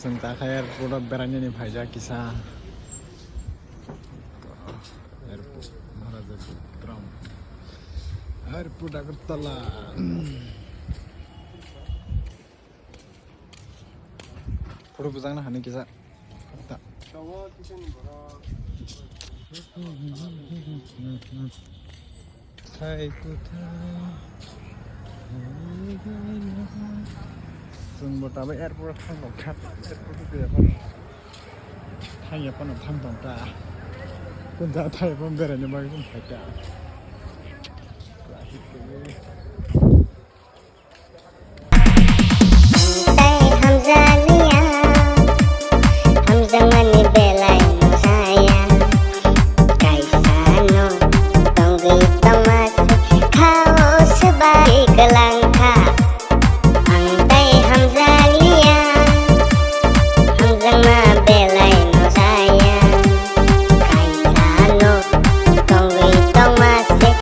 जों दाखाय एयारपर्टआव बेरायनायनि फायजा किसा एयारपोर्ट महाराजा विक्रम एयारपोर्ट अगरतला फटो बुजांनो हानो किसा दा जों बताबा एयारपोर्ट थांबावखा एयारपोर्ट गैयाबा थांयापानो थांबावता कुंजा थायबा बेरायनो बागै जों फायदा